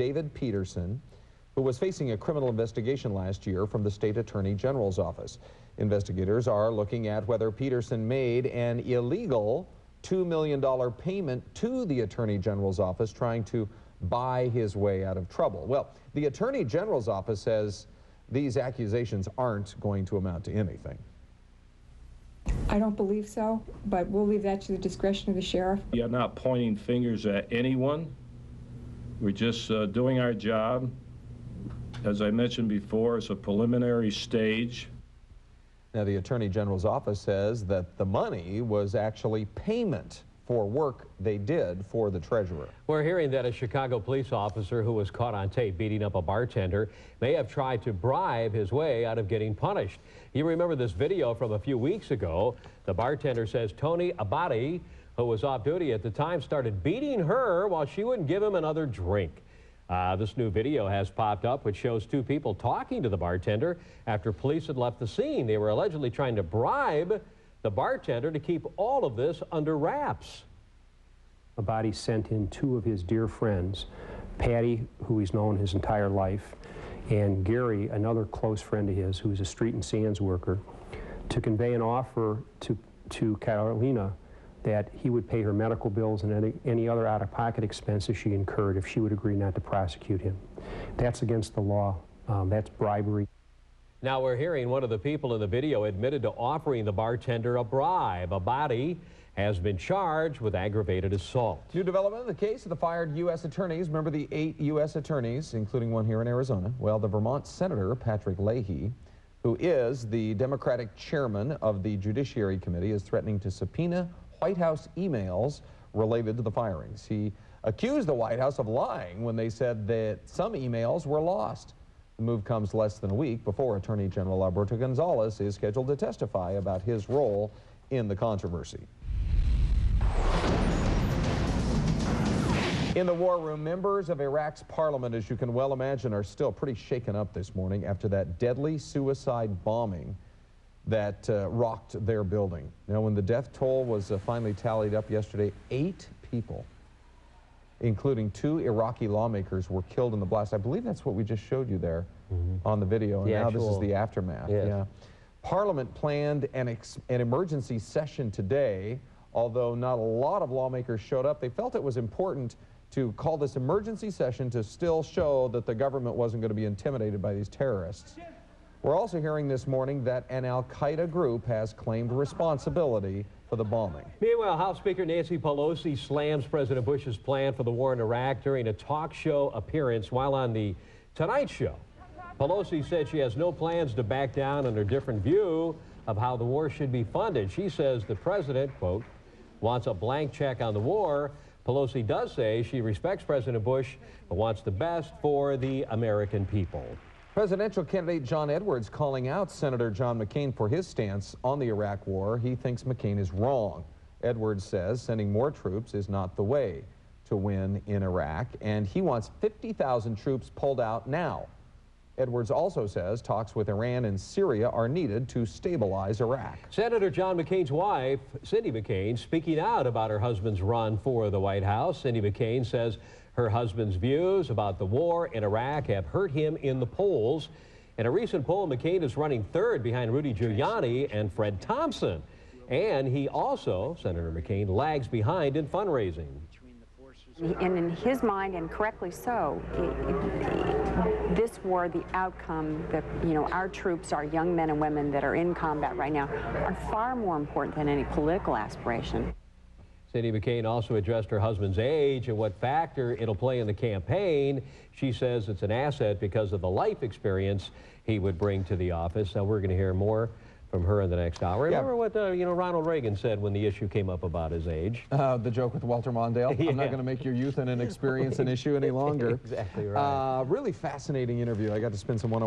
David Peterson, who was facing a criminal investigation last year from the State Attorney General's office. Investigators are looking at whether Peterson made an illegal $2 million payment to the Attorney General's office trying to buy his way out of trouble. Well, the Attorney General's office says these accusations aren't going to amount to anything. I don't believe so, but we'll leave that to the discretion of the sheriff. We are not pointing fingers at anyone. We're just doing our job. As I mentioned before, it's a preliminary stage. Now, the Attorney General's office says that the money was actually payment for work they did for the treasurer. We're hearing that a Chicago police officer who was caught on tape beating up a bartender may have tried to bribe his way out of getting punished. You remember this video from a few weeks ago. The bartender says Tony Abadi, who was off duty at the time, started beating her while she wouldn't give him another drink. This new video has popped up, which shows two people talking to the bartender after police had left the scene. They were allegedly trying to bribe the bartender to keep all of this under wraps. Abadi sent in two of his dear friends, Patty, who he's known his entire life, and Gary, another close friend of his, who's a street and sands worker, to convey an offer to Carolina that he would pay her medical bills and any other out-of-pocket expenses she incurred if she would agree not to prosecute him. That's against the law. That's bribery. Now we're hearing one of the people in the video admitted to offering the bartender a bribe. Abadi has been charged with aggravated assault. New development in the case of the fired U.S. attorneys. Remember the 8 U.S. attorneys, including one here in Arizona? Well, the Vermont Senator Patrick Leahy, who is the Democratic chairman of the Judiciary Committee, is threatening to subpoena White House emails related to the firings. He accused the White House of lying when they said that some emails were lost. The move comes less than a week before Attorney General Alberto Gonzales is scheduled to testify about his role in the controversy. In the war room, members of Iraq's parliament, as you can well imagine, are still pretty shaken up this morning after that deadly suicide bombing that rocked their building. Now, when the death toll was finally tallied up yesterday, 8 people, including 2 Iraqi lawmakers, were killed in the blast. I believe that's what we just showed you there on the video, and now this is the aftermath. Yes. Yeah. Parliament planned an emergency session today, although not a lot of lawmakers showed up. They felt it was important to call this emergency session to still show that the government wasn't going to be intimidated by these terrorists. We're also hearing this morning that an al-Qaeda group has claimed responsibility for the bombing. Meanwhile, House Speaker Nancy Pelosi slams President Bush's plan for the war in Iraq during a talk show appearance while on the Tonight Show. Pelosi said she has no plans to back down on her different view of how the war should be funded. She says the president, quote, wants a blank check on the war. Pelosi does say she respects President Bush but wants the best for the American people. Presidential candidate John Edwards calling out Senator John McCain for his stance on the Iraq war. He thinks McCain is wrong. Edwards says sending more troops is not the way to win in Iraq, and he wants 50,000 troops pulled out now. Edwards also says talks with Iran and Syria are needed to stabilize Iraq. Senator John McCain's wife, Cindy McCain, speaking out about her husband's run for the White House. Cindy McCain says her husband's views about the war in Iraq have hurt him in the polls. In a recent poll, McCain is running 3rd behind Rudy Giuliani and Fred Thompson. And he also, Senator McCain, lags behind in fundraising. And in his mind, and correctly so, this war, the outcome, that our troops, our young men and women that are in combat right now, are far more important than any political aspiration. Cindy McCain also addressed her husband's age and what factor it'll play in the campaign. She says it's an asset because of the life experience he would bring to the office. Now we're going to hear more from her in the next hour. Remember what Ronald Reagan said when the issue came up about his age? The joke with Walter Mondale. Yeah. I'm not going to make your youth and inexperience an issue any longer. Exactly right. Really fascinating interview. I got to spend some one-on-one